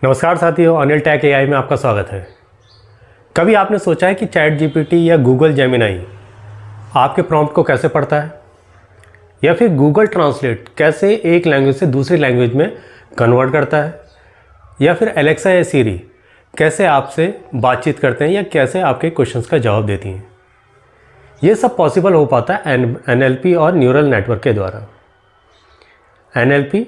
नमस्कार साथियों, Anil take AI में आपका स्वागत है। कभी आपने सोचा है कि चैट जीपीटी या गूगल जेमिनाई आपके प्रॉम्प्ट को कैसे पढ़ता है, या फिर गूगल ट्रांसलेट कैसे एक लैंग्वेज से दूसरी लैंग्वेज में कन्वर्ट करता है, या फिर एलेक्सा या सीरी कैसे आपसे बातचीत करते हैं या कैसे आपके क्वेश्चंस का जवाब देती हैं। ये सब पॉसिबल हो पाता है एनएलपी और न्यूरल नेटवर्क के द्वारा। एनएलपी,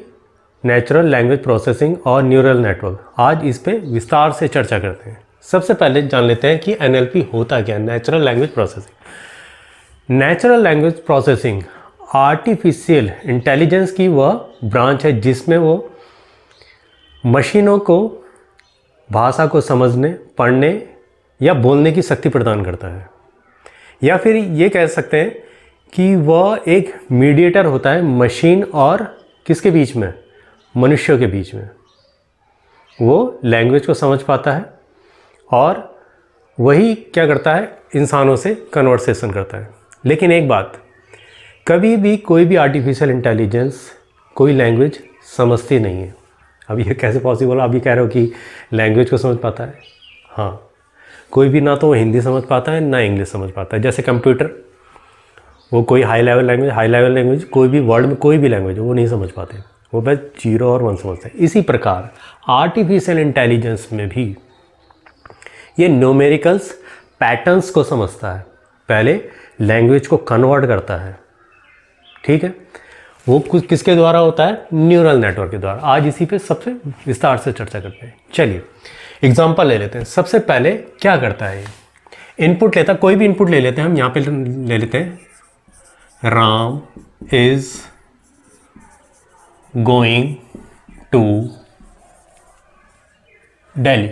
नेचुरल लैंग्वेज प्रोसेसिंग और न्यूरल नेटवर्क, आज इस पे विस्तार से चर्चा करते हैं। सबसे पहले जान लेते हैं कि एनएलपी होता क्या है, natural language processing. Natural language processing artificial intelligence की वह ब्रांच है जिसमें वो मशीनों को भाषा को समझने, पढ़ने या बोलने की शक्ति प्रदान करता है। या फिर ये कह सकते हैं कि वह एक मीडिएटर होता है मशीन और किसके बीच में, मनुष्यों के बीच में। वो लैंग्वेज को समझ पाता है और वही क्या करता है, इंसानों से कन्वर्सेशन करता है। लेकिन एक बात, कभी भी कोई भी आर्टिफिशियल इंटेलिजेंस कोई लैंग्वेज समझती नहीं है। अब ये कैसे पॉसिबल है? आप ये कह रहे हो कि लैंग्वेज को समझ पाता है। हाँ, कोई भी ना तो वो हिंदी समझ पाता है ना इंग्लिश समझ पाता है। जैसे कंप्यूटर, वो कोई हाई लेवल लैंग्वेज कोई भी वर्ल्ड में कोई भी लैंग्वेज वो नहीं समझ पाते, वो बस 0 और 1 समझते हैं। इसी प्रकार आर्टिफिशियल इंटेलिजेंस में भी ये न्यूमेरिकल्स पैटर्न्स को समझता है, पहले लैंग्वेज को कन्वर्ट करता है। ठीक है, वो कुछ किसके द्वारा होता है, न्यूरल नेटवर्क के द्वारा। आज इसी पे सबसे विस्तार से चर्चा करते हैं। चलिए एग्जांपल ले लेते हैं। सबसे पहले क्या करता है, इनपुट लेता, कोई भी इनपुट ले लेते हैं हम। यहाँ पे ले लेते हैं Ram is going to Delhi.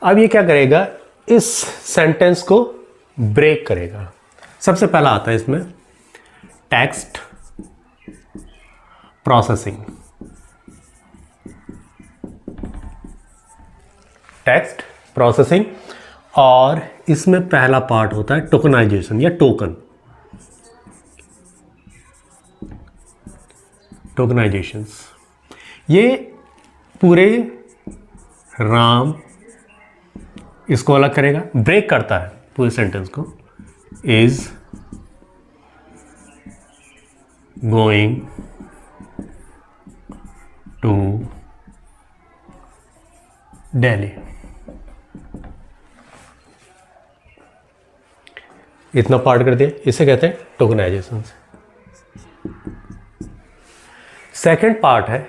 अब ये क्या करेगा, इस सेंटेंस को ब्रेक करेगा। सबसे पहला आता है इसमें टेक्स्ट प्रोसेसिंग। टेक्स्ट प्रोसेसिंग, और इसमें पहला पार्ट होता है टोकनाइजेशन या टोकन। टोकनाइजेशंस, ये पूरे राम इसको अलग करेगा, ब्रेक करता है पूरे सेंटेंस को। Is going to Delhi. इतना पार्ट कर दिया, इसे कहते हैं टोकनाइजेशन। सेकंड पार्ट है,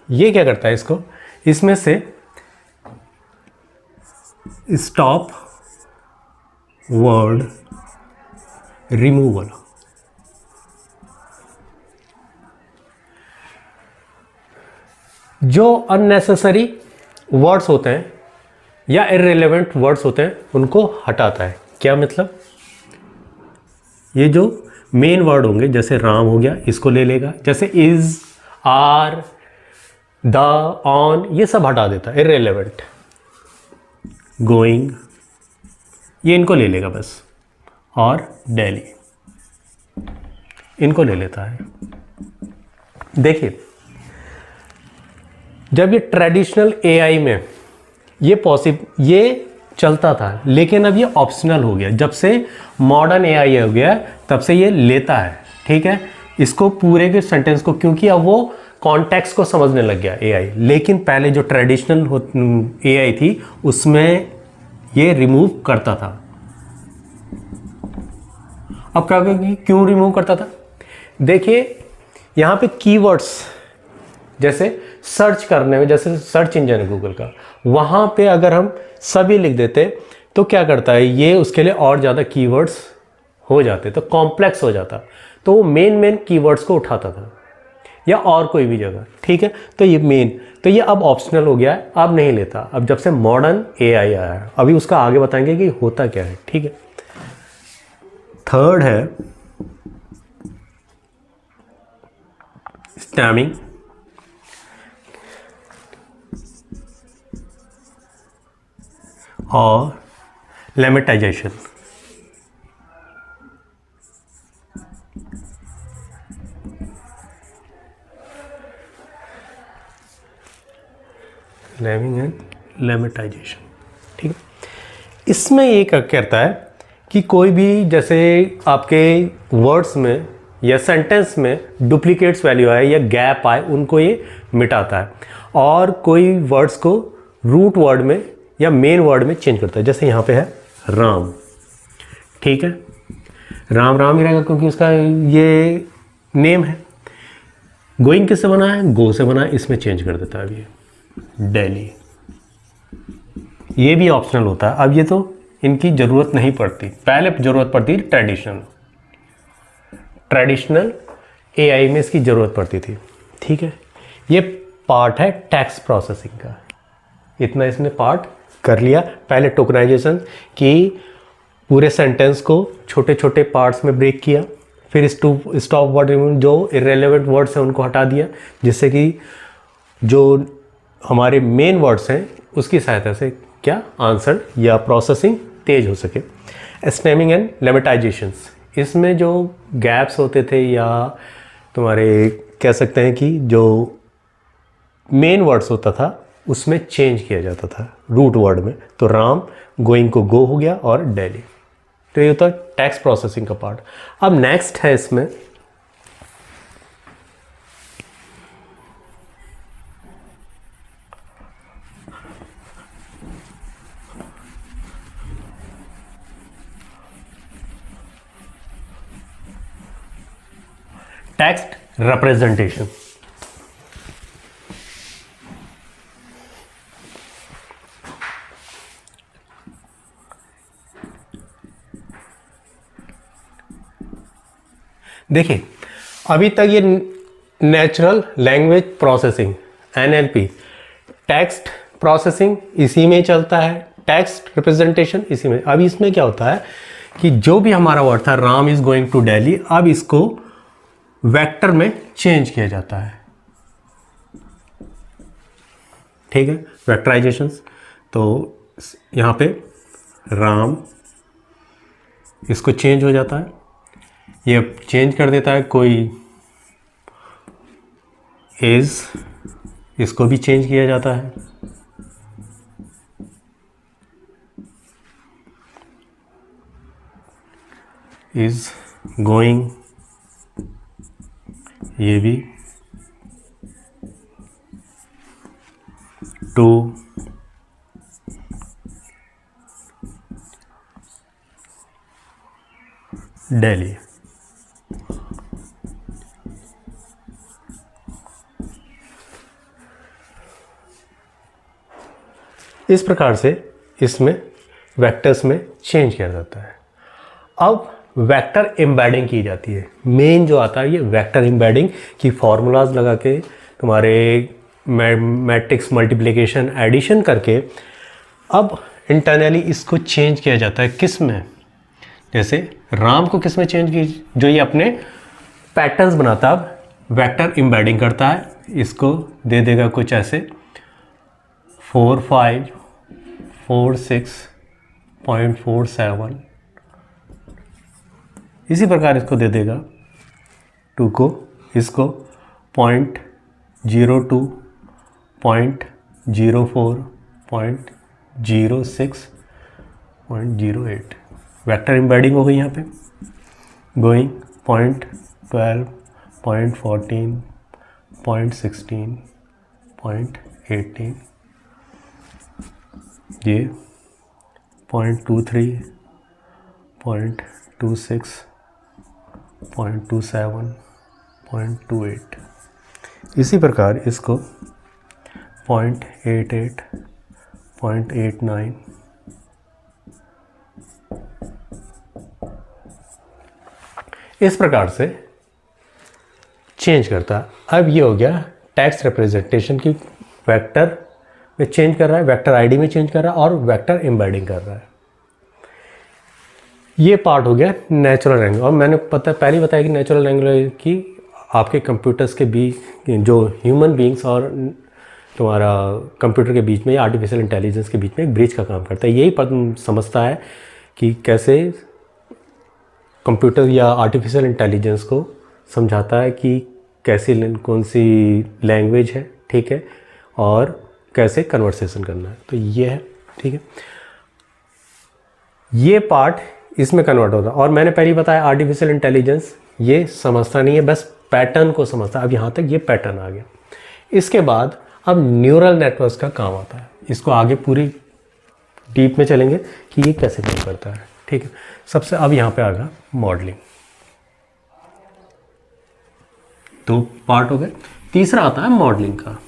ये क्या करता है, इसको इसमें से स्टॉप वर्ड रिमूवल। जो अननेसेसरी वर्ड्स होते हैं या इररिलेवेंट वर्ड्स होते हैं उनको हटाता है। क्या मतलब, ये जो मेन वर्ड होंगे, जैसे राम हो गया, इसको ले लेगा। जैसे इज, आर, द, ऑन, ये सब हटा देता है, इररिलेवेंट। गोइंग, ये इनको ले लेगा बस, और दिल्ली इनको ले लेता है। देखिए, जब ये ट्रेडिशनल एआई में ये चलता था, लेकिन अब ये ऑप्शनल हो गया। जब से मॉडर्न एआई हो गया तब से ये लेता है। ठीक है, इसको पूरे के सेंटेंस को, क्योंकि अब वो कॉन्टेक्स्ट को समझने लग गया एआई। लेकिन पहले जो ट्रेडिशनल एआई थी उसमें ये रिमूव करता था। अब क्या, क्यों रिमूव करता था? देखिए, यहाँ पे कीवर्ड्स, जैसे सर्च करने में, जैसे सर्च इंजन है गूगल का, वहाँ पे अगर हम सभी लिख देते तो क्या करता है, ये उसके लिए और ज़्यादा कीवर्ड्स हो जाते, तो कॉम्प्लेक्स हो जाता। तो वो मेन कीवर्ड्स को उठाता था, या और कोई भी जगह। ठीक है, तो ये मेन, तो ये अब ऑप्शनल हो गया है, अब नहीं लेता। अब जब से मॉडर्न एआई आया है, अभी उसका आगे बताएंगे कि होता क्या है। ठीक है, थर्ड है स्टैमिंग। और लेमेटाइजेशन। स्लैमिंग एंड लेमेटाइजेशन, ठीक है। इसमें ये क्या करता है कि कोई भी जैसे आपके वर्ड्स में या सेंटेंस में डुप्लीकेट्स वैल्यू आए या गैप आए, उनको ये मिटाता है और कोई वर्ड्स को रूट वर्ड में या मेन वर्ड में चेंज करता है। जैसे यहाँ पे है राम, ठीक है, राम राम ही रहेगा क्योंकि उसका ये नेम है। गोइंग किससे बना है, गो से बना है, इसमें चेंज कर देता है। अब ये दिल्ली, ये भी ऑप्शनल होता है। अब ये तो इनकी ज़रूरत नहीं पड़ती, पहले ज़रूरत पड़ती थी ट्रेडिशनल एआई में इसकी ज़रूरत पड़ती थी, ठीक है। ये पार्ट है टेक्स्ट प्रोसेसिंग का, इतना इसने पार्ट कर लिया। पहले टोकनाइजेशन की, पूरे सेंटेंस को छोटे छोटे पार्ट्स में ब्रेक किया, फिर स्टॉप वर्ड जो इररेलेवेंट वर्ड्स हैं उनको हटा दिया, जिससे कि जो हमारे मेन वर्ड्स हैं उसकी सहायता से क्या आंसर या प्रोसेसिंग तेज हो सके। स्टेमिंग एंड लेमेटाइजेशंस, इसमें जो गैप्स होते थे या तुम्हारे कह सकते हैं कि जो मेन वर्ड्स होता था उसमें चेंज किया जाता था रूट वर्ड में। तो राम गोइंग को गो हो गया और दिल्ली। तो ये होता है टेक्स्ट प्रोसेसिंग का पार्ट। अब नेक्स्ट है इसमें टेक्स्ट रिप्रेजेंटेशन। देखिए, अभी तक ये natural language processing NLP, text processing इसी में चलता है, टेक्स्ट रिप्रेजेंटेशन इसी में। अब इसमें क्या होता है कि जो भी हमारा वर्ड था Ram is going to Delhi, अब इसको वेक्टर में चेंज किया जाता है, ठीक है, वेक्टराइजेशंस। तो यहाँ पे राम, इसको चेंज हो जाता है, ये चेंज कर देता है कोई इज, इसको भी चेंज किया जाता है, इज गोइंग, ये भी टू दिल्ली। इस प्रकार से इसमें वेक्टर्स में चेंज किया जाता है। अब वेक्टर एम्बेडिंग की जाती है। मेन जो आता है ये वेक्टर एम्बेडिंग की फॉर्मूलाज लगा के तुम्हारे मैट्रिक्स मल्टीप्लिकेशन एडिशन करके अब इंटरनली इसको चेंज किया जाता है। किस में? जैसे राम को किस में चेंज की, जो ये अपने पैटर्न्स बनाता है, अब वेक्टर एम्बेडिंग करता है, इसको दे देगा कुछ ऐसे 4 5 4 6.47, इसी प्रकार इसको दे देगा 2 को, इसको 0.02 0.04 0.06.08 वेक्टर एम्बेडिंग हो गई यहाँ पे। गोइंग 0.12 0.14 0.16 0.18, ये 0.23 0.26 0.27 0.28, इसी प्रकार इसको 0.88 0.89 इस प्रकार से चेंज करता है। अब ये हो गया टेक्स्ट रिप्रेजेंटेशन की, वेक्टर में चेंज कर रहा है, वेक्टर आईडी में चेंज कर रहा है और वेक्टर एम्बेडिंग कर रहा है। ये पार्ट हो गया नेचुरल लैंग्वेज। और मैंने पहले बताया कि नेचुरल लैंग्वेज की आपके कंप्यूटर्स के बीच, जो ह्यूमन बींग्स और तुम्हारा कंप्यूटर के बीच में या आर्टिफिशियल इंटेलिजेंस के बीच में एक ब्रिज का काम करता है। यही समझता है कि कैसे कंप्यूटर या आर्टिफिशियल इंटेलिजेंस को समझाता है कि कैसी कौन सी लैंग्वेज है, ठीक है, और कैसे कन्वर्सेशन करना है। तो ये है, ठीक है। ये पार्ट इसमें कन्वर्ट होता है। और मैंने पहले बताया आर्टिफिशियल इंटेलिजेंस ये समझता नहीं है, बस पैटर्न को समझता है। अब यहाँ तक ये पैटर्न आ गया। इसके बाद अब न्यूरल नेटवर्क्स का काम आता है। इसको आगे पूरी डीप में चलेंगे कि ये कैसे काम करता है, ठीक है। सबसे अब यहाँ पे आ गया मॉडलिंग। दो पार्ट हो गए। तीसरा आता है मॉडलिंग का।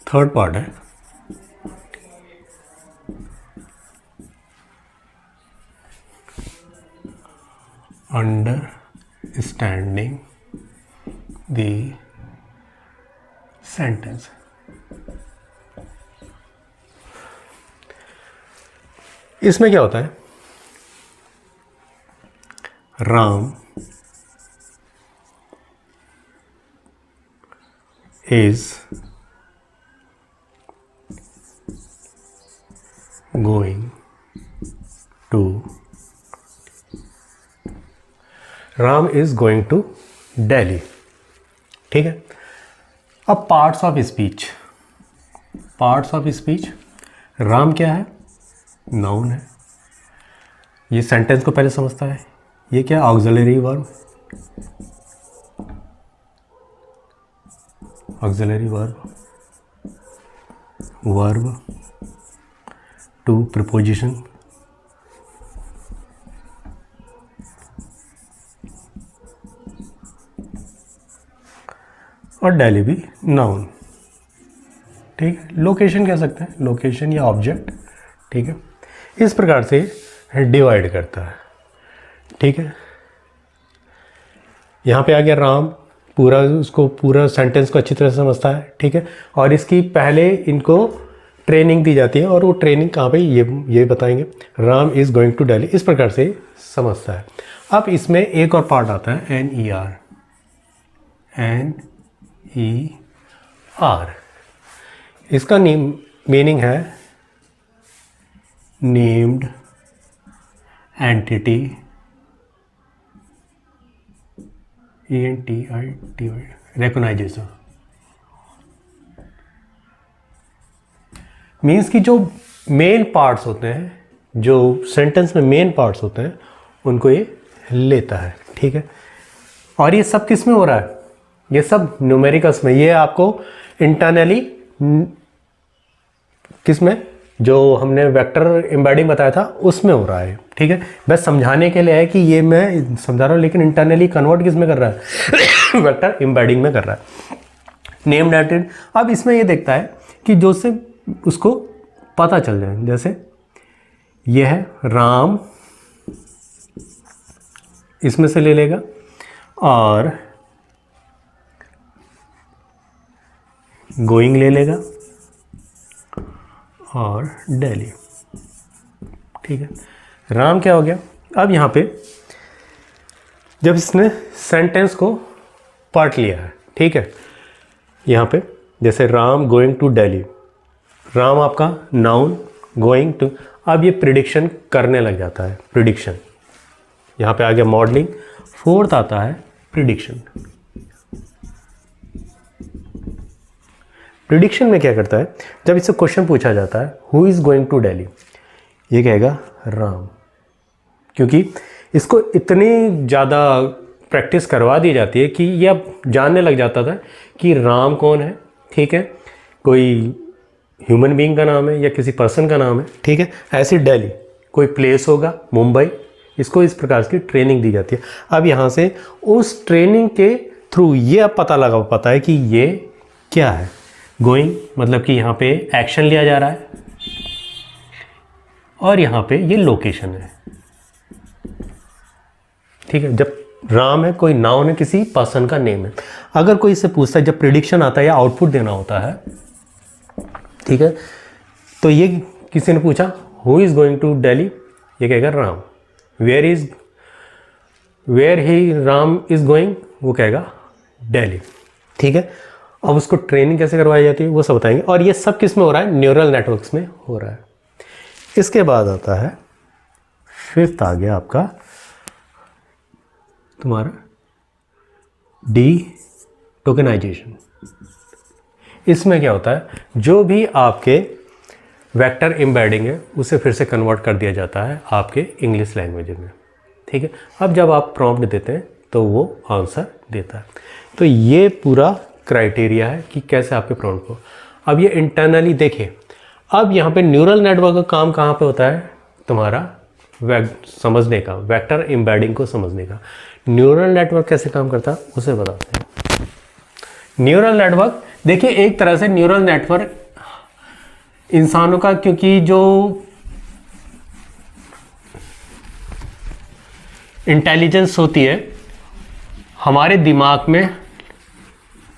थर्ड पार्ट है अंडरस्टैंडिंग द सेंटेंस। इसमें क्या होता है, Ram is going to, Ram is going to Delhi, ठीक है। अब parts of speech, parts of speech, Ram क्या है, नाउन है। ये सेंटेंस को पहले समझता है। ये क्या है, auxiliary verb, auxiliary verb, verb to preposition, और दिल्ली भी नाउन, ठीक है। लोकेशन कह सकते हैं, लोकेशन या ऑब्जेक्ट, ठीक है। इस प्रकार से डिवाइड करता है, ठीक है। यहाँ पे आ गया राम, पूरा उसको पूरा सेंटेंस को अच्छी तरह से समझता है, ठीक है। और इसकी पहले इनको ट्रेनिंग दी जाती है, और वो ट्रेनिंग कहाँ पे, ये बताएंगे। Ram is going to Delhi, इस प्रकार से समझता है। अब इसमें एक और पार्ट आता है NER, NER। इसका मीनिंग है named entity, ENTITY, recognization. Means कि जो मेन पार्ट्स होते हैं, जो सेंटेंस में मेन पार्ट्स होते हैं, उनको ये लेता है, ठीक है। और ये सब किस में हो रहा है, ये सब न्यूमेरिकल्स में। ये आपको इंटरनली किस में, जो हमने वेक्टर एम्बेडिंग बताया था उसमें हो रहा है, ठीक है। बस समझाने के लिए है कि ये मैं समझा रहा हूँ, लेकिन इंटरनली कन्वर्ट किस में कर रहा है वेक्टर एम्बेडिंग में कर रहा है। नेम्ड एंटिटी, अब इसमें ये देखता है कि जो से उसको पता चल जाए, जैसे यह है राम, इसमें से ले लेगा, और गोइंग ले लेगा, और दिल्ली, ठीक है। राम क्या हो गया। अब यहाँ पे जब इसने सेंटेंस को पार्ट लिया है, ठीक है, यहाँ पे जैसे राम गोइंग टू दिल्ली, राम आपका नाउन, गोइंग टू, अब ये प्रिडिक्शन करने लग जाता है, प्रिडिक्शन। यहाँ पे आ गया मॉडलिंग। फोर्थ आता है प्रिडिक्शन। प्रिडिक्शन में क्या करता है, जब इससे क्वेश्चन पूछा जाता है who is going to Delhi, ये कहेगा राम, क्योंकि इसको इतनी ज़्यादा प्रैक्टिस करवा दी जाती है कि ये अब जानने लग जाता था कि राम कौन है, ठीक है, कोई ह्यूमन बीइंग का नाम है या किसी पर्सन का नाम है, ठीक है। ऐसी दिल्ली कोई प्लेस होगा, मुंबई, इसको इस प्रकार की ट्रेनिंग दी जाती है। अब यहाँ से उस ट्रेनिंग के थ्रू ये अब पता लगा पाता है कि ये क्या है। गोइंग मतलब कि यहाँ पे एक्शन लिया जा रहा है, और यहाँ पे ये लोकेशन है, ठीक है। जब राम है कोई नाउन है, किसी पर्सन का नेम है। अगर कोई इससे पूछता है, जब प्रिडिक्शन आता है या आउटपुट देना होता है, ठीक है, तो ये किसी ने पूछा who is going to Delhi, ये कहेगा Ram. Where he Ram is going, वो कहेगा दिल्ली, ठीक है। अब उसको ट्रेनिंग कैसे करवाई जाती है वो सब बताएंगे। और ये सब किस में हो रहा है? न्यूरल नेटवर्क्स में हो रहा है। इसके बाद आता है फिफ्थ, आ गया आपका तुम्हारा डी टोकेनाइजेशन। इसमें क्या होता है, जो भी आपके वेक्टर एम्बेडिंग है उसे फिर से कन्वर्ट कर दिया जाता है आपके इंग्लिश लैंग्वेज में, ठीक है। अब जब आप प्रॉम्प्ट देते हैं तो वो आंसर देता है। तो ये पूरा क्राइटेरिया है कि कैसे आपके प्रॉम्प्ट को। अब ये इंटरनली देखिए, अब यहाँ पे न्यूरल नेटवर्क का काम कहाँ पे होता है? तुम्हारा समझने का, वेक्टर एम्बेडिंग को समझने का। न्यूरल नेटवर्क कैसे काम करता है उसे बताते हैं। न्यूरल नेटवर्क देखिए, एक तरह से न्यूरल नेटवर्क इंसानों का, क्योंकि जो इंटेलिजेंस होती है हमारे दिमाग में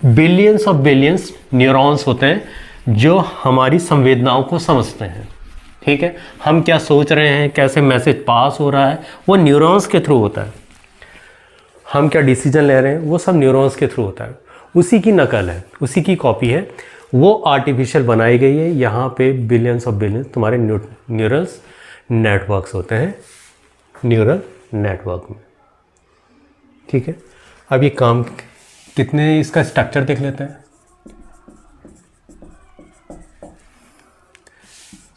बिलियंस ऑफ बिलियंस न्यूरॉन्स होते हैं जो हमारी संवेदनाओं को समझते हैं, ठीक है। हम क्या सोच रहे हैं, कैसे मैसेज पास हो रहा है, वो न्यूरॉन्स के थ्रू होता है। हम क्या डिसीजन ले रहे हैं वो सब न्यूरॉन्स के थ्रू होता है। उसी की नकल है, उसी की कॉपी है, वो आर्टिफिशियल बनाई गई है। यहाँ पे बिलियंस ऑफ बिलियंस तुम्हारे न्यूरल्स नेटवर्क्स होते हैं न्यूरल नेटवर्क में, ठीक है। अब ये काम कितने, इसका स्ट्रक्चर देख लेते हैं।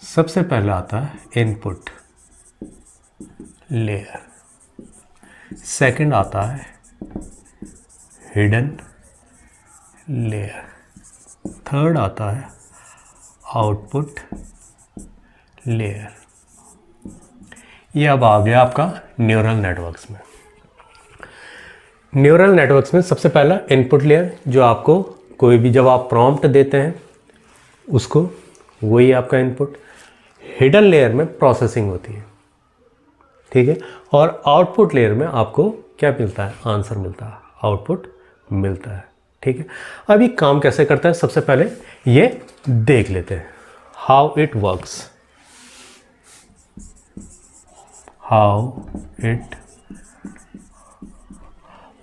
सबसे पहला आता है इनपुट लेयर, सेकंड आता है हिडन लेयर, थर्ड आता है आउटपुट लेयर। ये अब आ गया आपका न्यूरल नेटवर्क्स में। न्यूरल नेटवर्क्स में सबसे पहला इनपुट लेयर, जो आपको कोई भी जब आप प्रॉम्प्ट देते हैं उसको, वही आपका इनपुट। हिडन लेयर में प्रोसेसिंग होती है, ठीक है। और आउटपुट लेयर में आपको क्या मिलता है? आंसर मिलता है, आउटपुट मिलता है, ठीक है। अब ये काम कैसे करता है सबसे पहले ये देख लेते हैं, how it works. How it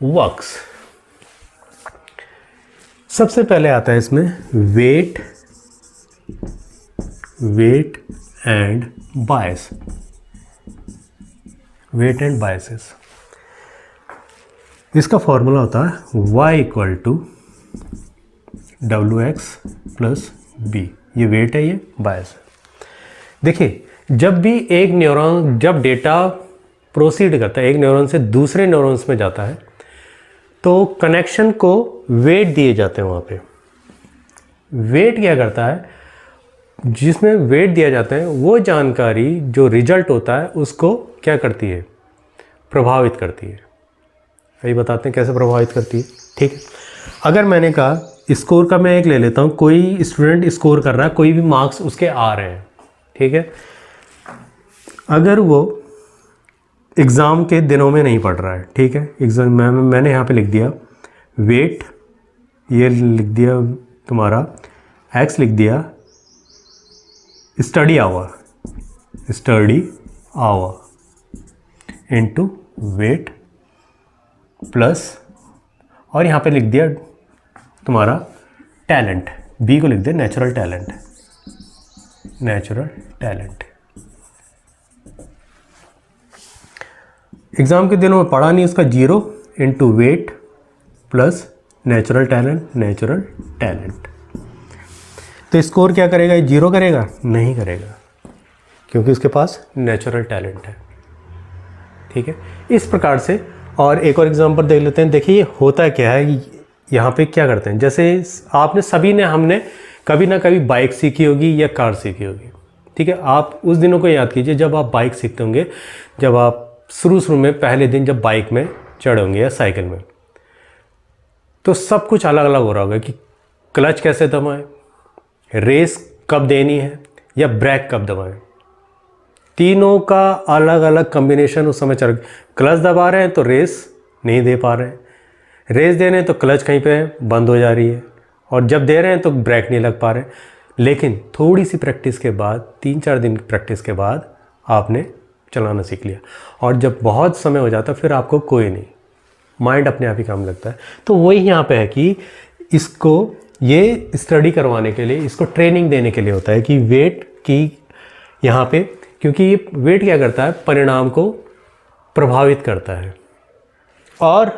works, सबसे पहले आता है इसमें weight and bias, weight and biases. इसका फॉर्मूला होता है y equal to WX plus B। ये वेट है, ये बायस है। देखिए, जब भी एक न्यूरॉन, जब डेटा प्रोसीड करता है एक न्यूरॉन से दूसरे न्यूरॉन्स में जाता है तो कनेक्शन को वेट दिए जाते हैं वहाँ पे। वेट क्या करता है? जिसमें वेट दिया जाता है वो जानकारी जो रिजल्ट होता है उसको क्या करती है? प्रभावित करती है। यही बताते हैं कैसे प्रभावित करती है, ठीक है। अगर मैंने कहा स्कोर का, मैं एक ले लेता हूँ, कोई स्टूडेंट स्कोर कर रहा है, कोई भी मार्क्स उसके आ रहे हैं, ठीक है। अगर वो एग्ज़ाम के दिनों में नहीं पढ़ रहा है, ठीक है, एग्ज़ाम मैंने यहाँ पे लिख दिया वेट, ये लिख दिया तुम्हारा एक्स, लिख दिया study our into weight plus, और यहाँ पे लिख दिया तुम्हारा टैलेंट, बी को लिख दिया नेचुरल टैलेंट। एग्ज़ाम के दिनों में पढ़ा नहीं, उसका 0 into weight plus natural talent. तो स्कोर क्या करेगा? ये 0 करेगा? नहीं करेगा, क्योंकि उसके पास नेचुरल टैलेंट है, ठीक है। इस प्रकार से, और एक और एग्जांपल देख लेते हैं। देखिए ये होता क्या है, यहाँ पे क्या करते हैं, जैसे आपने सभी ने, हमने कभी ना कभी बाइक सीखी होगी या कार सीखी होगी, ठीक है। आप उस दिनों को याद कीजिए जब आप बाइक सीखते होंगे, जब आप शुरू में पहले दिन जब बाइक में चढ़े होंगे या साइकिल में, तो सब कुछ अलग अलग हो रहा होगा कि क्लच कैसे दबाएं, रेस कब देनी है या ब्रेक कब दबाएं। तीनों का अलग अलग कॉम्बिनेशन उस समय चल, क्लच दबा रहे हैं तो रेस नहीं दे पा रहे हैं, रेस दे रहे हैं तो क्लच कहीं पे बंद हो जा रही है, और जब दे रहे हैं तो ब्रेक नहीं लग पा रहे। लेकिन थोड़ी सी प्रैक्टिस के बाद, 3-4 दिन की प्रैक्टिस के बाद आपने चलाना सीख लिया, और जब बहुत समय हो जाता फिर आपको कोई नहीं, माइंड अपने आप ही काम लगता है। तो वही यहाँ पे है कि इसको ये स्टडी करवाने के लिए, इसको ट्रेनिंग देने के लिए होता है कि वेट की यहाँ पे, क्योंकि ये वेट क्या करता है, परिणाम को प्रभावित करता है, और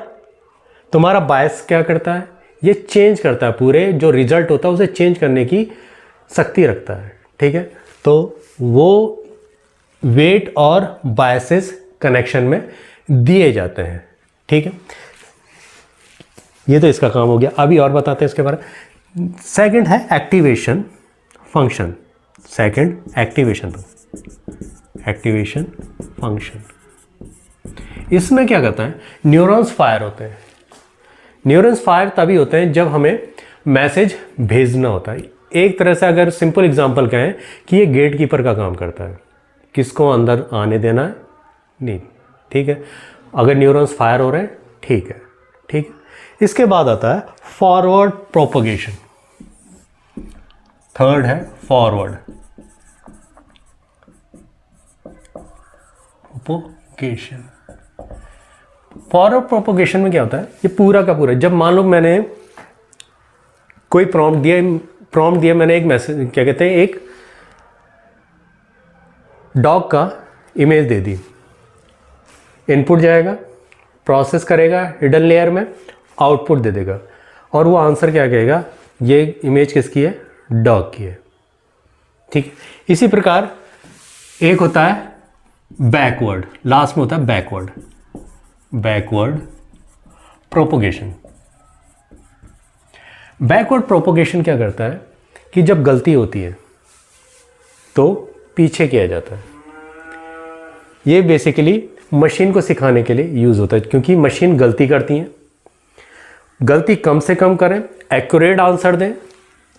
तुम्हारा बायस क्या करता है, ये चेंज करता है, पूरे जो रिजल्ट होता है उसे चेंज करने की शक्ति रखता है। ठीक है, तो वो वेट और बायसेस कनेक्शन में दिए जाते हैं। ठीक है, ये तो इसका काम हो गया। अभी और बताते हैं इसके बारे में। सेकंड है activation function. Second activation function. इसमें क्या करता है, न्यूरॉन्स फायर होते हैं। न्यूरॉन्स फायर तभी होते हैं जब हमें मैसेज भेजना होता है। एक तरह से अगर सिंपल एग्जांपल कहें कि ये गेट कीपर का काम करता है, किसको अंदर आने देना है, नहीं। ठीक है, अगर न्यूरॉन्स फायर हो रहे हैं, ठीक है, ठीक है। इसके बाद आता है फॉरवर्ड प्रोपगेशन। थर्ड है फॉरवर्ड प्रोपगेशन। फॉरवर्ड प्रोपगेशन में क्या होता है, ये पूरा का पूरा, जब मान लो मैंने कोई प्रॉम्प्ट दिया, मैंने एक मैसेज, क्या कहते हैं, एक डॉग का इमेज दे दी, इनपुट जाएगा, प्रोसेस करेगा हिडन लेयर में, आउटपुट दे देगा, और वो आंसर क्या कहेगा, ये इमेज किसकी है, डॉग की है। ठीक है, इसी प्रकार एक होता है बैकवर्ड, लास्ट में होता है बैकवर्ड प्रोपोगेशन। बैकवर्ड प्रोपोगेशन क्या करता है कि जब गलती होती है तो पीछे किया जाता है। ये बेसिकली मशीन को सिखाने के लिए यूज़ होता है, क्योंकि मशीन गलती करती है, गलती कम से कम करें, एक्यूरेट आंसर दें,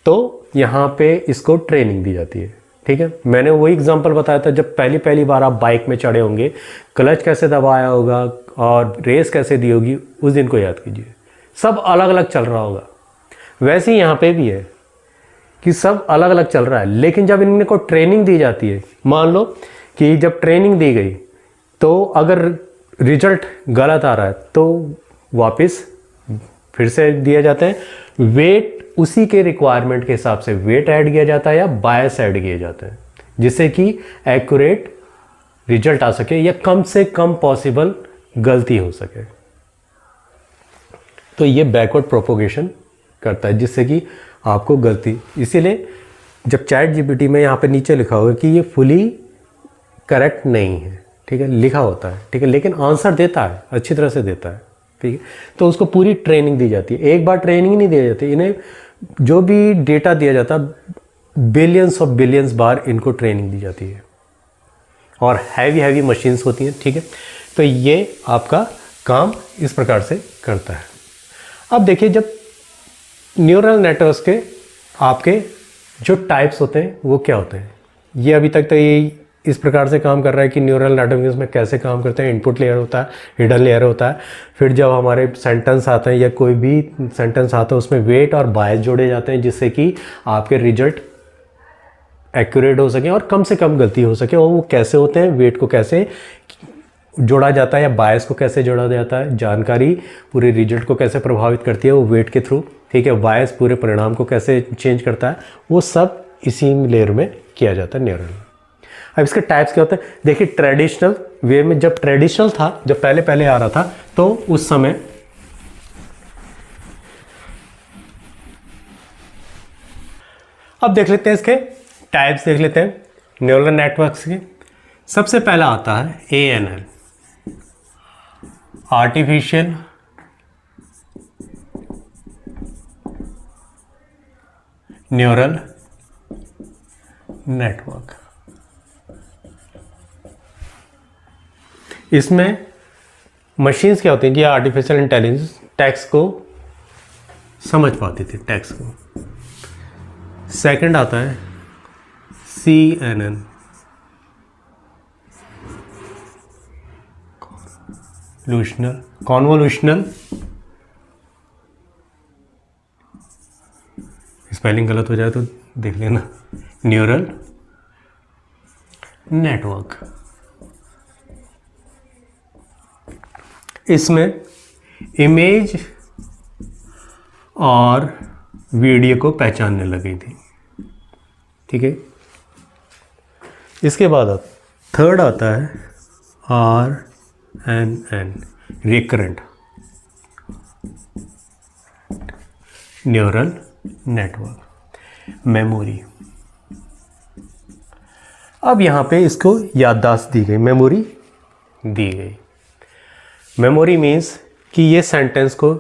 तो यहाँ पे इसको ट्रेनिंग दी जाती है। ठीक है, मैंने वही एग्जांपल बताया था, जब पहली बार आप बाइक में चढ़े होंगे, क्लच कैसे दबाया होगा और रेस कैसे दी होगी, उस दिन को याद कीजिए। सब अलग अलग चल रहा होगा। वैसे ही यहाँ पे भी है कि सब अलग अलग चल रहा है, लेकिन जब इनको ट्रेनिंग दी जाती है, मान लो कि जब ट्रेनिंग दी गई तो अगर रिजल्ट गलत आ रहा है तो वापस फिर से दिया जाता है, वेट उसी के रिक्वायरमेंट के हिसाब से वेट ऐड किया जाता है या बायस ऐड किए जाते हैं, जिससे कि एक्यूरेट रिजल्ट आ सके या कम से कम पॉसिबल गलती हो सके। तो ये बैकवर्ड प्रोपोगेशन करता है, जिससे कि आपको गलती, इसीलिए जब चैट जीपीटी में यहाँ पे नीचे लिखा होगा कि ये फुली करेक्ट नहीं है, ठीक है, लिखा होता है, ठीक है, लेकिन आंसर देता है, अच्छी तरह से देता है। ठीक है, तो उसको पूरी ट्रेनिंग दी जाती है। एक बार ट्रेनिंग नहीं दी जाती, इन्हें जो भी डेटा दिया जाता है बिलियंस ऑफ बिलियंस बार इनको ट्रेनिंग दी जाती है, और हैवी मशीन्स होती हैं। ठीक है, तो ये आपका काम इस प्रकार से करता है। अब देखिए, जब न्यूरल नेटवर्क्स के आपके जो टाइप्स होते हैं वो क्या होते हैं, ये अभी तक तो ये इस प्रकार से काम कर रहा है कि न्यूरल नेटवर्क्स में कैसे काम करते हैं। इनपुट लेयर होता है, हिडन लेयर होता है, फिर जब हमारे सेंटेंस आते हैं या कोई भी सेंटेंस आता है उसमें वेट और बायस जोड़े जाते हैं, जिससे कि आपके रिजल्ट एक्यूरेट हो सके और कम से कम गलती हो सके। और वो कैसे होते हैं, वेट को कैसे जोड़ा जाता है या बायस को कैसे जोड़ा जाता है, जानकारी पूरे रिजल्ट को कैसे प्रभावित करती है वो वेट के थ्रू, ठीक है, बायस पूरे परिणाम को कैसे चेंज करता है, वो सब इसी लेयर में किया जाता है न्यूरल। अब इसके टाइप्स क्या होते हैं, देखिए, ट्रेडिशनल वे में, जब ट्रेडिशनल था, जब पहले आ रहा था, तो उस समय अब देख लेते हैं इसके टाइप्स, देख लेते हैं न्यूरल नेटवर्क्स के। सबसे पहला आता है ANN, आर्टिफिशियल न्यूरल नेटवर्क। इसमें मशीन्स क्या होती हैं कि आर्टिफिशियल इंटेलिजेंस टेक्स्ट को समझ पाती थी, टेक्स्ट को। सेकंड आता है CNN, कॉन्वोल्यूशनल, स्पेलिंग गलत हो जाए तो देख लेना, न्यूरल नेटवर्क। इसमें इमेज और वीडियो को पहचानने लगी थी। ठीक है, इसके बाद थर्ड आता है RNN, recurrent neural network. Memory, अब यहाँ पे इसको याददाश्त दी गई, मेमोरी दी गई। मेमोरी मीन्स कि ये सेंटेंस को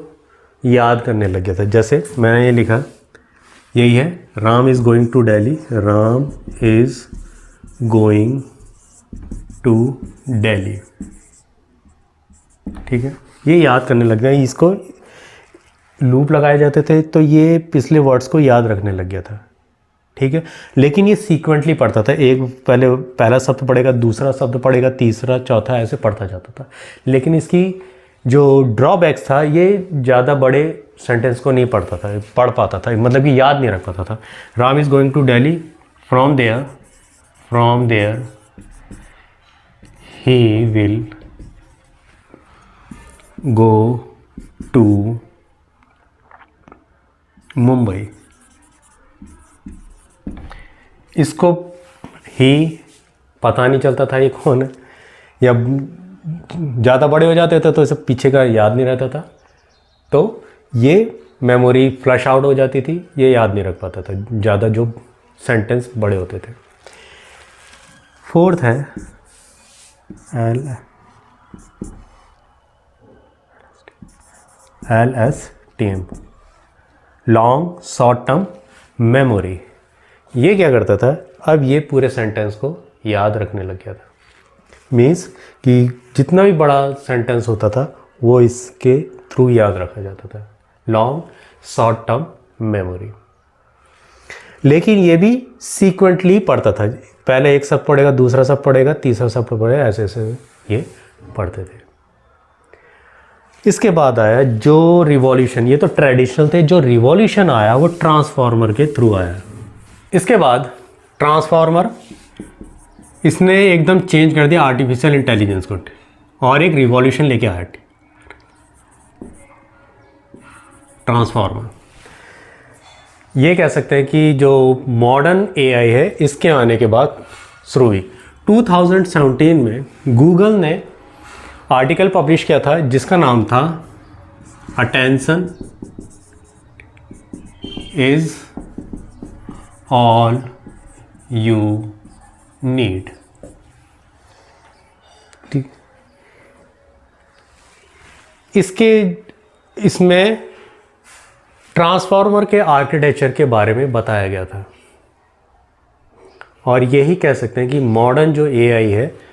याद करने लग गया था। जैसे मैंने ये लिखा, यही है, Ram is going to Delhi, Ram is going to Delhi. ठीक है, ये याद करने लग गया। इसको लूप लगाए जाते थे तो ये पिछले वर्ड्स को याद रखने लग गया था। ठीक है, लेकिन ये सीक्वेंटली पढ़ता था, एक पहला शब्द पढ़ेगा, दूसरा शब्द पढ़ेगा, तीसरा, चौथा, ऐसे पढ़ता जाता था। लेकिन इसकी जो ड्रॉबैक्स था, ये ज़्यादा बड़े सेंटेंस को नहीं पढ़ पाता था, मतलब कि याद नहीं रख पाता था। Ram is going to Delhi, from there he will go to Mumbai. इसको ही पता नहीं चलता था ये कौन है, या ज़्यादा बड़े हो जाते थे तो इसे पीछे का याद नहीं रहता था, तो ये मेमोरी फ्लश आउट हो जाती थी, ये याद नहीं रख पाता था ज़्यादा जो सेंटेंस बड़े होते थे। फोर्थ है LSTM, long short term memory. ये क्या करता था, अब ये पूरे सेंटेंस को याद रखने लग गया था। मीन्स कि जितना भी बड़ा सेंटेंस होता था वो इसके थ्रू याद रखा जाता था, लॉन्ग शॉर्ट टर्म मेमोरी। लेकिन ये भी सीक्वेंटली पढ़ता था, पहले एक शब्द पढ़ेगा, दूसरा शब्द पढ़ेगा, तीसरा शब्द पढ़ेगा, ऐसे ऐसे ये पढ़ते थे। इसके बाद आया जो रिवॉल्यूशन, ये तो ट्रेडिशनल थे, जो रिवॉल्यूशन आया वो ट्रांसफार्मर के थ्रू आया। इसके बाद ट्रांसफार्मर, इसने एकदम चेंज कर दिया आर्टिफिशियल इंटेलिजेंस को और एक रिवॉल्यूशन लेके आया ट्रांसफार्मर। ये कह सकते हैं कि जो मॉडर्न एआई है इसके आने के बाद शुरू हुई। 2017 में गूगल ने आर्टिकल पब्लिश किया था जिसका नाम था attention is all you need. ठीक, इसमें ट्रांसफार्मर के आर्किटेक्चर के बारे में बताया गया था और यही कह सकते हैं कि मॉडर्न जो एआई है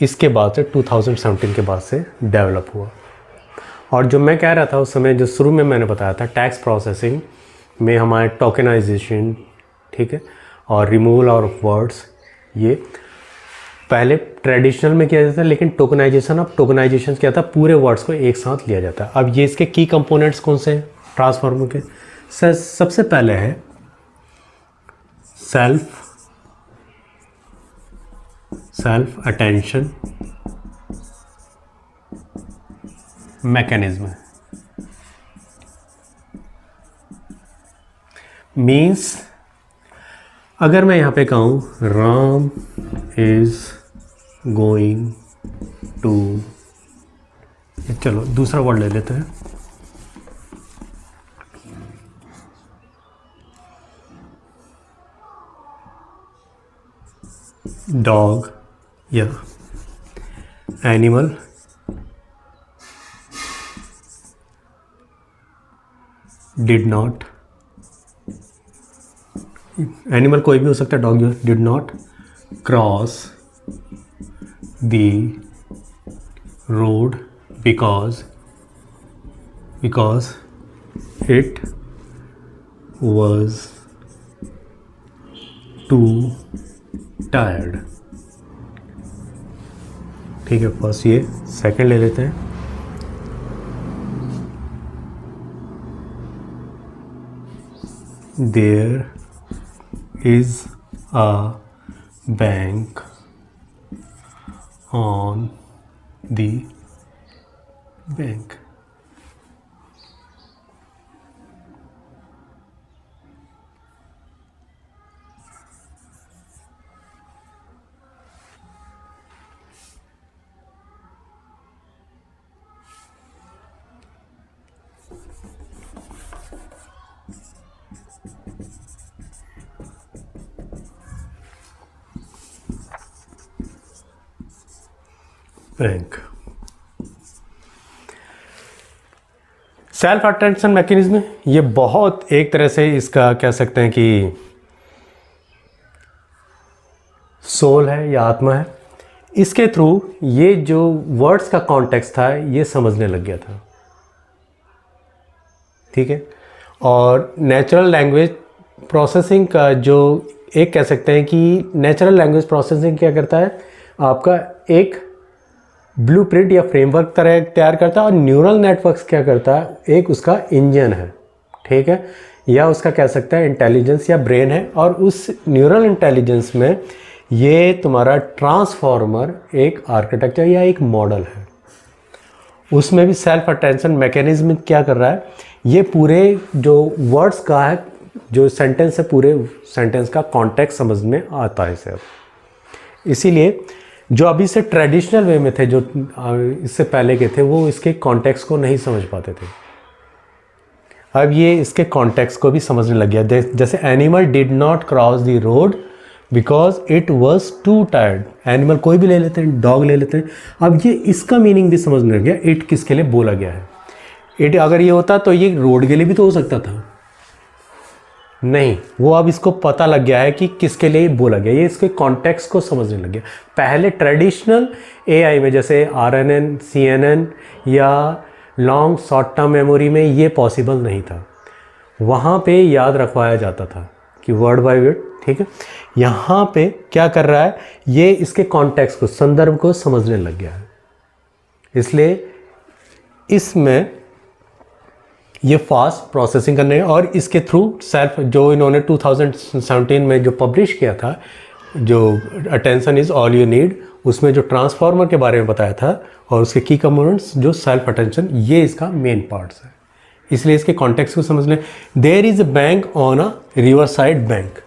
इसके बाद से 2017 के बाद से डेवलप हुआ। और जो मैं कह रहा था उस समय, जो शुरू में मैंने बताया था, टैक्स प्रोसेसिंग में हमारे टोकनाइजेशन, ठीक है, और रिमूवल ऑफ वर्ड्स, ये पहले ट्रेडिशनल में किया जाता था, लेकिन टोकनाइजेशन, अब टोकनाइजेशन क्या था, पूरे वर्ड्स को एक साथ लिया जाता है। अब ये इसके की कंपोनेंट्स कौन से हैं ट्रांसफार्मर के? सबसे पहले है सेल्फ अटेंशन मैकेनिज्म। मीन्स अगर मैं यहाँ पे कहूँ राम इज गोइंग टू, चलो दूसरा वर्ड ले लेते हैं, डॉग या एनिमल डिड नॉट, एनिमल कोई भी हो सकता है, dog did not cross the road because it was too tired. ठीक है, फर्स्ट ये, सेकंड ले लेते हैं, there is a bank on the bank. Bank. Self attention mechanism ये बहुत एक तरह से इसका कह सकते हैं कि सोल है या आत्मा है। इसके थ्रू ये जो वर्ड्स का कॉन्टेक्स्ट था ये समझने लग गया था, ठीक है। और नेचुरल लैंग्वेज प्रोसेसिंग का जो एक कह सकते हैं कि नेचुरल लैंग्वेज प्रोसेसिंग क्या करता है, आपका एक ब्लूप्रिंट या फ्रेमवर्क तरह तैयार करता है, और न्यूरल नेटवर्क्स क्या करता है, एक उसका इंजन है, ठीक है, या उसका कह सकता है इंटेलिजेंस या ब्रेन है। और उस न्यूरल इंटेलिजेंस में ये तुम्हारा ट्रांसफॉर्मर एक आर्किटेक्चर या एक मॉडल है। उसमें भी सेल्फ अटेंशन मैकेनिज्म क्या कर रहा है, ये पूरे जो वर्ड्स का है, जो सेंटेंस है, पूरे सेंटेंस का कॉन्टेक्स्ट समझ में आता है इसे। इसीलिए जो अभी से ट्रेडिशनल वे में थे, जो इससे पहले के थे, वो इसके कॉन्टेक्स्ट को नहीं समझ पाते थे। अब ये इसके कॉन्टेक्स्ट को भी समझने लग गया। जैसे animal did not cross the road because it was to tired. Animal कोई भी ले लेते हैं, डॉग ले लेते हैं। अब ये इसका मीनिंग भी समझने लग गया, इट किसके लिए बोला गया है। इट अगर ये होता तो ये रोड के लिए भी तो हो सकता था, नहीं, वो अब इसको पता लग गया है कि किसके लिए बोला गया, ये इसके कॉन्टेक्स्ट को समझने लग गया। पहले ट्रेडिशनल एआई में जैसे आरएनएन, सीएनएन या लॉन्ग शॉर्ट टर्म मेमोरी में ये पॉसिबल नहीं था। वहाँ पे याद रखवाया जाता था कि वर्ड बाय वर्ड, ठीक है। यहाँ पे क्या कर रहा है, ये इसके कॉन्टेक्स्ट को, संदर्भ को समझने लग गया है। इसलिए इसमें ये फास्ट प्रोसेसिंग करने, और इसके थ्रू सेल्फ जो इन्होंने 2017 में जो पब्लिश किया था, जो attention is all you need, उसमें जो ट्रांसफॉर्मर के बारे में बताया था और उसके की कंपोनेंट्स जो सेल्फ अटेंशन, ये इसका मेन पार्ट्स है। इसलिए इसके कॉन्टेक्स्ट को समझ लें। There is a bank on a river side bank.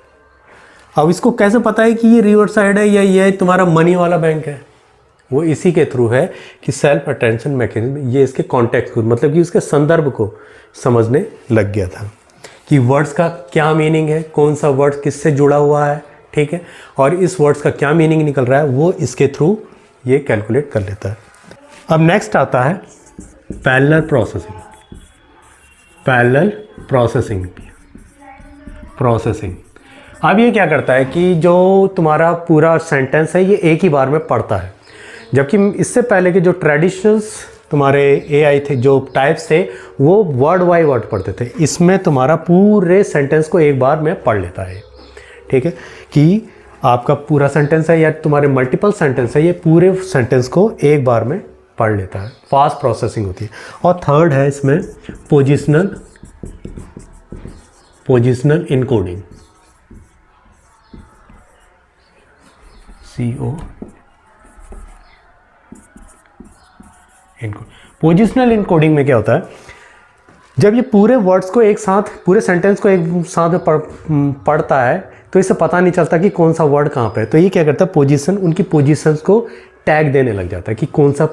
अब इसको कैसे पता है कि ये रिवर साइड है या ये तुम्हारा मनी वाला बैंक है, वो इसी के थ्रू है कि सेल्फ अटेंशन मैकेनिज्म, ये इसके कॉन्टेक्स्ट को, मतलब कि उसके संदर्भ को समझने लग गया था कि वर्ड्स का क्या मीनिंग है, कौन सा वर्ड किससे जुड़ा हुआ है, ठीक है, और इस वर्ड्स का क्या मीनिंग निकल रहा है, वो इसके थ्रू ये कैलकुलेट कर लेता है। अब नेक्स्ट आता है पैरेलल प्रोसेसिंग। पैरेलल प्रोसेसिंग अब ये क्या करता है कि जो तुम्हारा पूरा सेंटेंस है ये एक ही बार में पढ़ता है, जबकि इससे पहले के जो ट्रेडिशनल्स तुम्हारे एआई थे, जो टाइप्स थे, वो वर्ड बाय वर्ड पढ़ते थे। इसमें तुम्हारा पूरे सेंटेंस को एक बार में पढ़ लेता है, ठीक है, कि आपका पूरा सेंटेंस है या तुम्हारे मल्टीपल सेंटेंस है, ये पूरे सेंटेंस को एक बार में पढ़ लेता है। फास्ट प्रोसेसिंग होती है। और थर्ड है इसमें positional encoding, CO positional encoding में क्या होता है, जब ये पूरे वर्ड्स को एक साथ, पूरे सेंटेंस को एक साथ पढ़ता है तो इसे पता नहीं चलता कि कौन सा वर्ड कहाँ पे है। तो ये क्या करता है, पोजीशन, उनकी पोजीशंस को टैग देने लग जाता है कि कौन सा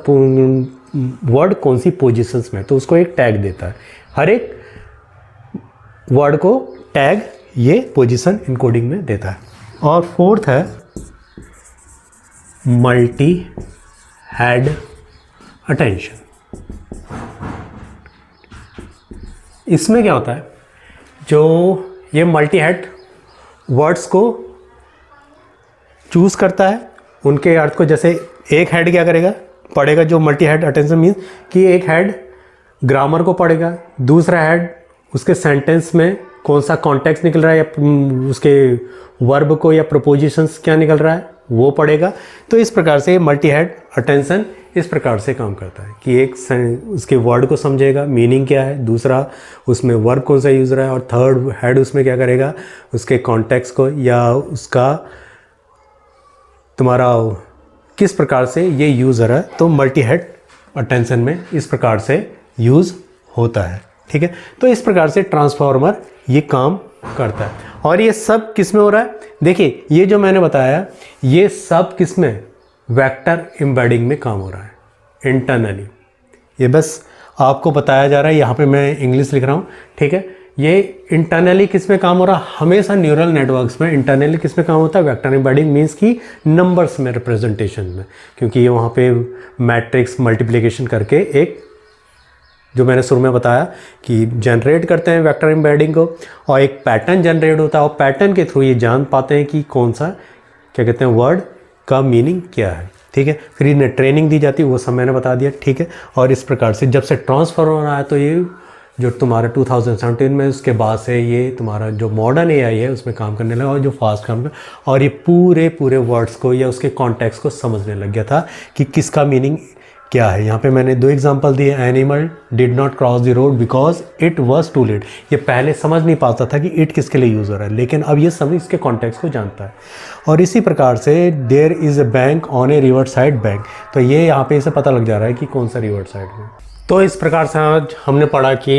वर्ड कौन सी पोजीशंस में, तो उसको एक टैग देता है। हर एक वर्ड को टैग ये पोजीशन इनकोडिंग में देता है। और फोर्थ है मल्टी हेड अटेंशन। इसमें क्या होता है, जो ये मल्टी हेड वर्ड्स को चूज़ करता है, उनके अर्थ को, जैसे एक हेड क्या करेगा, पढ़ेगा, जो मल्टी हेड अटेंशन मीन्स कि एक हेड ग्रामर को पढ़ेगा, दूसरा हेड उसके सेंटेंस में कौन सा कॉन्टेक्स्ट निकल रहा है या उसके वर्ब को या प्रपोजिशंस क्या निकल रहा है वो पढ़ेगा। तो इस प्रकार से मल्टी हेड अटेंशन इस प्रकार से काम करता है कि एक उसके वर्ड को समझेगा, मीनिंग क्या है, दूसरा उसमें वर्ब कौन सा यूज़ रहा है, और थर्ड हेड उसमें क्या करेगा, उसके कॉन्टेक्स्ट को या उसका तुम्हारा किस प्रकार से ये यूज़ हो रहा है। तो मल्टी हेड अटेंशन में इस प्रकार से यूज़ होता है, ठीक है। तो इस प्रकार से ट्रांसफॉर्मर ये काम करता है। और ये सब किस में हो रहा है, देखिए ये जो मैंने बताया ये सब किस में, वेक्टर एम्बेडिंग में काम हो रहा है इंटरनली। ये बस आपको बताया जा रहा है, यहाँ पे मैं इंग्लिश लिख रहा हूँ, ठीक है। ये इंटरनली किस में काम हो रहा है, हमेशा न्यूरल नेटवर्क्स में इंटरनली किस में काम होता है, वेक्टर एम्बेडिंग मीन्स की नंबर्स में रिप्रेजेंटेशन में, क्योंकि ये वहाँ पे मैट्रिक्स मल्टीप्लिकेशन करके एक जो मैंने शुरू में बताया कि जनरेट करते हैं वेक्टर एम्बेडिंग को, और एक पैटर्न जनरेट होता है और पैटर्न के थ्रू ये जान पाते हैं कि कौन सा क्या कहते हैं वर्ड का मीनिंग क्या है। ठीक है, फिर इन्हें ट्रेनिंग दी जाती है, वो सब मैंने बता दिया। ठीक है, और इस प्रकार से जब से ट्रांसफर हो रहा है तो ये जो तुम्हारा 2017 में उसके बाद से ये तुम्हारा जो मॉडर्न एआई है उसमें काम करने लगा और जो फास्ट काम कर, और ये पूरे वर्ड्स को या उसके कॉन्टेक्स्ट को समझने लग गया था कि किसका मीनिंग क्या है। यहाँ पे मैंने 2 एग्जांपल दिए, animal did not cross the road because it was too late. ये पहले समझ नहीं पाता था कि इट किसके लिए यूज़ हो रहा है, लेकिन अब ये समझ इसके कॉन्टेक्स्ट को जानता है। और इसी प्रकार से there is a bank on a river side bank, तो ये यहाँ पे इसे पता लग जा रहा है कि कौन सा रिवर साइड में। तो इस प्रकार से आज हमने पढ़ा कि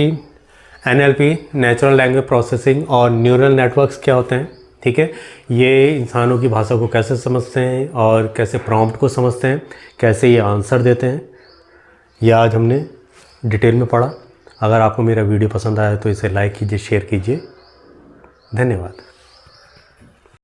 NLP नेचुरल लैंग्वेज प्रोसेसिंग और न्यूरल नेटवर्क्स क्या होते हैं। ठीक है, ये इंसानों की भाषा को कैसे समझते हैं और कैसे प्रॉम्प्ट को समझते हैं, कैसे ये आंसर देते हैं, यह आज हमने डिटेल में पढ़ा। अगर आपको मेरा वीडियो पसंद आया तो इसे लाइक कीजिए, शेयर कीजिए। धन्यवाद।